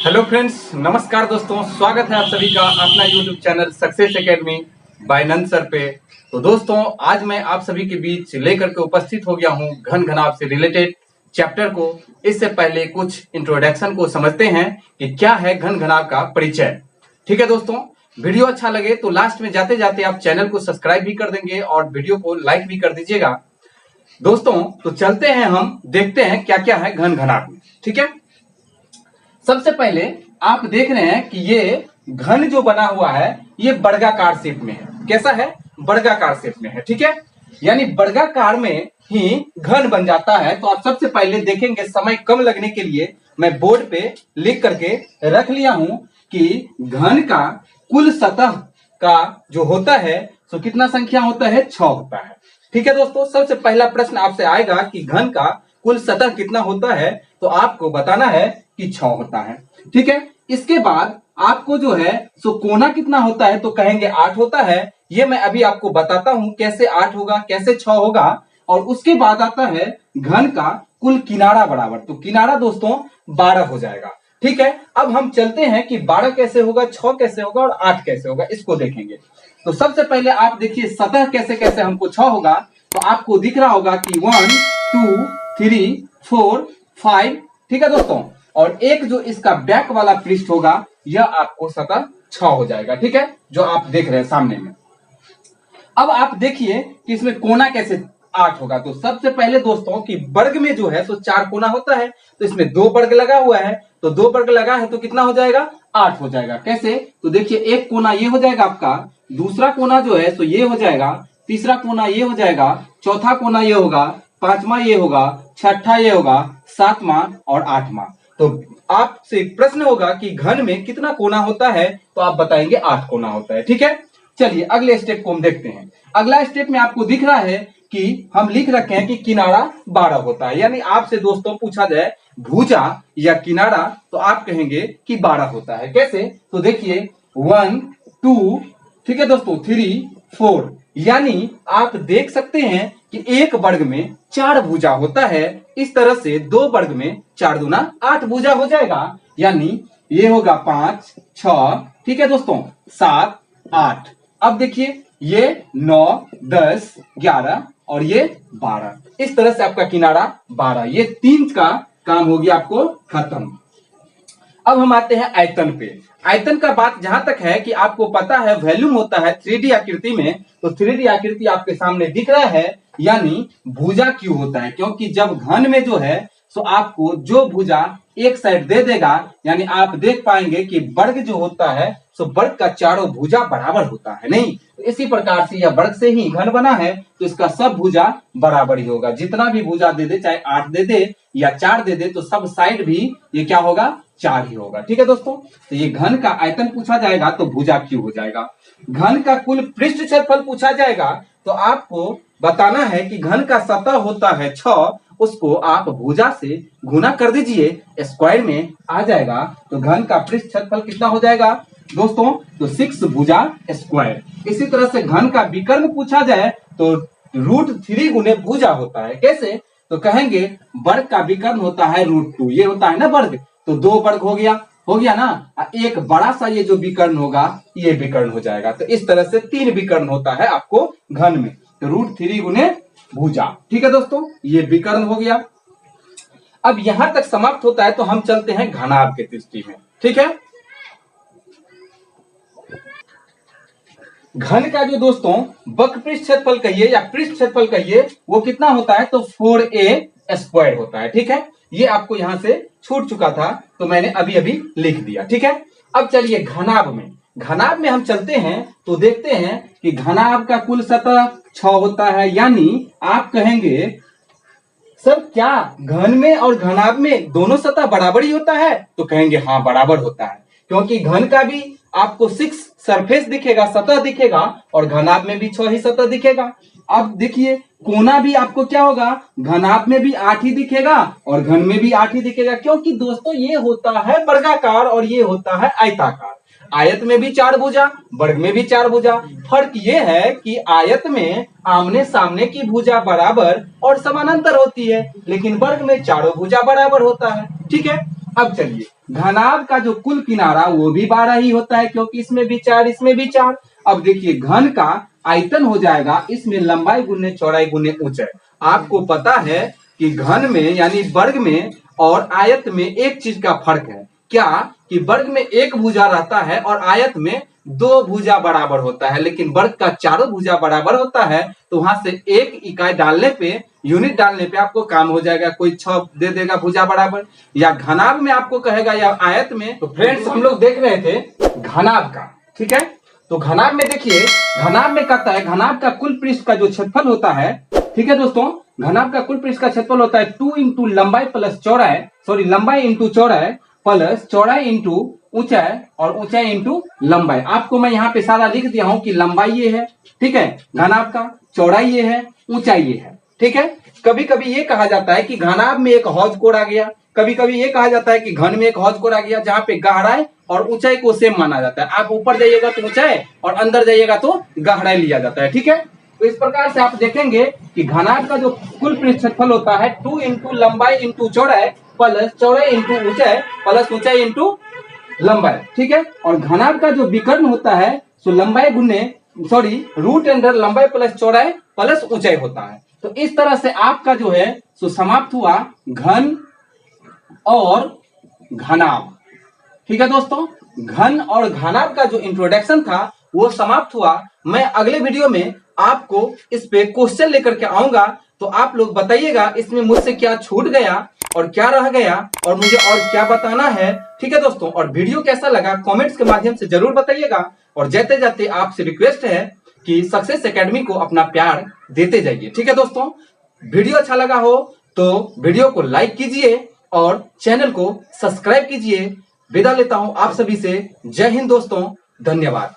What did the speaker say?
Hello friends, नमस्कार दोस्तों। स्वागत है आप सभी का अपना YouTube channel success academy by Nand sir पे। तो दोस्तों, आज मैं आप सभी के बीच लेकर के उपस्थित हो गया हूं घन घनाभ से रिलेटेड चैप्टर को। इससे पहले कुछ इंट्रोडक्शन को समझते हैं कि क्या है घन घनाभ का परिचय। ठीक है दोस्तों, वीडियो अच्छा लगे तो लास्ट में जाते जाते आप चैनल को सब्सक्राइब भी कर देंगे और वीडियो को लाइक भी कर दीजिएगा। दोस्तों, तो चलते हैं, हम देखते हैं क्या क्या है घन घनाभ में। ठीक है, सबसे पहले आप देख रहे हैं कि ये घन जो बना हुआ है ये वर्गाकार शेप में है। कैसा है? वर्गाकार शेप में है। ठीक है, यानी वर्गाकार में ही घन बन जाता है। तो आप सबसे पहले देखेंगे, समय कम लगने के लिए मैं बोर्ड पे लिख करके रख लिया हूं कि घन का कुल सतह का जो होता है सो कितना संख्या होता है? 6 होता है। ठीक है दोस्तों, सबसे पहला प्रश्न आपसे आएगा कि घन का कुल सतह कितना होता है, तो आपको बताना है कि 6 होता है। ठीक है, इसके बाद आपको जो है सो कोना कितना होता है, तो कहेंगे 8 होता है। ये मैं अभी आपको बताता हूं कैसे 8 होगा, कैसे 6 होगा। और उसके बाद आता है घन का कुल किनारा बराबर, तो किनारा दोस्तों 12 हो जाएगा। ठीक है, अब हम चलते हैं कि 12 कैसे होगा, 6 कैसे होगा और 8 कैसे होगा, इसको देखेंगे। तो सबसे पहले आप देखिए सतह कैसे कैसे हमको 6 होगा। तो आपको दिख रहा होगा कि 1 2 3 4 5। ठीक है दोस्तों, और एक जो इसका बैक वाला पृष्ठ होगा यह आपको सतह 6 हो जाएगा। ठीक है, जो आप देख रहे हैं सामने में। अब आप देखिए कि इसमें कोना कैसे 8 होगा। तो सबसे पहले दोस्तों कि वर्ग में जो है तो 4 कोना होता है, तो इसमें 2 वर्ग लगा हुआ है, तो 2 वर्ग लगा है तो कितना हो जाएगा? 8 हो जाएगा। कैसे? तो देखिए, एक कोना ये हो जाएगा आपका, दूसरा कोना जो है तो ये हो जाएगा, तीसरा कोना ये हो जाएगा, चौथा कोना ये होगा, पांचवा ये होगा, छठा ये होगा, सातवां और आठवां। तो आपसे प्रश्न होगा कि घन में कितना कोना होता है, तो आप बताएंगे 8 कोना होता है। ठीक है, चलिए अगले स्टेप को हम देखते हैं। अगला स्टेप में आपको दिख रहा है कि हम लिख रखे हैं कि किनारा 12 होता है। यानी आपसे दोस्तों पूछा जाए भुजा या किनारा, तो आप कहेंगे कि 12 होता है। कैसे? तो देखिए 1 2, ठीक है दोस्तों, 3 4, यानी आप देख सकते हैं कि एक वर्ग में 4 भुजा होता है। इस तरह से 2 वर्ग में 4 दूना 8 भुजा हो जाएगा। यानी ये होगा 5 6, ठीक है दोस्तों, 7 8। अब देखिए ये 9 10 11 और ये 12। इस तरह से आपका किनारा 12, ये 3 का काम हो गया आपको खत्म। अब हम आते हैं आयतन पे। आयतन का बात जहां तक है कि आपको पता है वॉल्यूम होता है 3D आकृति में, तो 3D आकृति आपके सामने दिख रहा है, यानी भुजा क्यों होता है, क्योंकि जब घन में जो है तो आपको जो भुजा एक साइड दे देगा, यानी आप देख पाएंगे कि वर्ग जो होता है तो वर्ग का चारों भुजा बराबर होता है। नहीं, तो इसी प्रकार से यह वर्ग से ही घन बना है, तो इसका सब भुजा बराबर ही होगा। जितना भी भुजा दे दे, चाहे 8 दे दे या 4 दे दे, तो सब साइड भी ये क्या होगा? 4 ही होगा। ठीक है दोस्तों, तो ये घन का आयतन पूछा जाएगा तो भुजा क्यों हो जाएगा। घन का कुल पृष्ठ क्षेत्रफल पूछा जाएगा, तो आपको बताना है कि घन का सतह होता है 6, उसको आप भुजा से गुना कर दीजिए, स्क्वायर में आ जाएगा। तो घन का पृष्ठ क्षेत्रफल कितना हो जाएगा दोस्तों? तो 6 भुजा स्क्वायर। इसी तरह से घन का विकर्ण पूछा जाए तो √3 गुने भुजा होता है। कैसे? तो कहेंगे वर्ग का विकर्ण होता है √2, ये होता है ना वर्ग, तो 2 वर्ग हो गया ना। एक बड़ा सा ये जो विकर्ण होगा ये विकर्ण हो जाएगा। तो इस तरह से 3 विकर्ण होता है आपको घन में, तो √3 गुने भुजा। ठीक है दोस्तों, ये विकर्ण हो गया। अब यहां तक समाप्त होता है, तो हम चलते हैं घनाभ के दृष्टि में। ठीक है, घन का जो दोस्तों वक्र पृष्ठ क्षेत्रफल कहिए या पृष्ठ क्षेत्रफल कहिए, वो कितना होता है? तो 4a² होता है। ठीक है, ये आपको यहां से छूट चुका था, तो मैंने अभी अभी लिख दिया। ठीक है, अब चलिए घनाभ में हम चलते हैं, तो देखते हैं कि घनाभ का कुल सतह 6 होता है। यानी आप कहेंगे सर क्या घन में और घनाभ में दोनों सतह बराबर ही होता है? तो कहेंगे हाँ, बराबर होता है, क्योंकि घन का भी आपको 6 सरफेस दिखेगा, सतह दिखेगा, और घनाभ में भी 6 ही सतह दिखेगा। अब देखिए कोना भी आपको क्या होगा? घनाभ में भी 8 ही दिखेगा और घन में भी 8 ही दिखेगा, क्योंकि दोस्तों ये होता है वर्गाकार और ये होता है आयताकार। आयत में भी 4 भुजा, वर्ग में भी 4 भुजा। फर्क ये है कि आयत में आमने सामने की भुजा बराबर और समानांतर होती है, लेकिन वर्ग में चारों भुजा बराबर होता है। ठीक है, अब चलिए घनाभ का जो कुल किनारा वो भी 12 ही होता है, क्योंकि इसमें भी 4 इसमें भी 4। अब देखिए घन का आयतन हो जाएगा इसमें लंबाई गुने चौड़ाई गुने ऊंचाई। आपको पता है कि घन में यानी वर्ग में और आयत में एक चीज का फर्क है, क्या कि वर्ग में एक भुजा रहता है और आयत में 2 भुजा बराबर होता है, लेकिन वर्ग का चारों भुजा बराबर होता है। तो वहां से एक इकाई डालने पे, यूनिट डालने पे आपको काम हो जाएगा। कोई 6 दे देगा भुजा बराबर, या घनाभ में आपको कहेगा या आयत में। तो फ्रेंड्स हम लोग देख रहे थे घनाभ का, ठीक है। तो घनाभ में देखिए, घनाभ में कहता है घनाभ का कुल पृष्ठ का जो क्षेत्रफल होता है, ठीक है दोस्तों, घनाभ का कुल पृष्ठ का क्षेत्रफल होता है 2 इंटू लंबाई प्लस चौड़ाई, सॉरी लंबाई इंटू चौड़ाई प्लस चौड़ाई इंटू ऊंचाई और ऊंचाई इंटू लंबाई। आपको मैं यहाँ पे सारा लिख दिया हूं कि लंबाई ये है, ठीक है, घनाभ का चौड़ाई ये है, ऊंचाई ये है, ठीक है। कभी कभी ये कहा जाता है कि घनाभ में एक हौज कोड आ गया, कभी कभी ये कहा जाता है कि घन में एक हौज कोड आ गया, जहां पे गहराई और ऊंचाई को सेम माना जाता है। आप ऊपर जाइएगा तो ऊंचाई और अंदर जाइएगा तो गहराई लिया जाता है, ठीक है। तो इस प्रकार से आप देखेंगे कि घनाभ का जो कुल पृष्ठ क्षेत्रफल होता है 2 इंटू लंबाई इंटू चौड़ाई प्लस चौड़ाई इंटू ऊंचाई प्लस ऊंचाई इंटू लंबाई, ठीक है। और घनाभ का जो विकर्ण होता है सो लंबाई गुने सॉरी रूट अंडर लंबाई प्लस चौड़ाई प्लस ऊंचाई होता है। तो इस तरह से आपका जो है सो समाप्त हुआ घन और घनाभ, ठीक है दोस्तों। घन और घनाभ का जो इंट्रोडक्शन था वो समाप्त हुआ। मैं अगले वीडियो में आपको इस पे क्वेश्चन लेकर के आऊंगा, तो आप लोग बताइएगा इसमें मुझसे क्या छूट गया और क्या रह गया और मुझे और क्या बताना है, ठीक है दोस्तों। और वीडियो कैसा लगा कमेंट्स के माध्यम से जरूर बताइएगा। और जाते जाते आपसे रिक्वेस्ट है कि सक्सेस एकेडमी को अपना प्यार देते जाइए, ठीक है दोस्तों। वीडियो अच्छा लगा हो तो वीडियो को लाइक कीजिए और चैनल को सब्सक्राइब कीजिए। विदा लेता हूं आप सभी से। जय हिंद दोस्तों, धन्यवाद।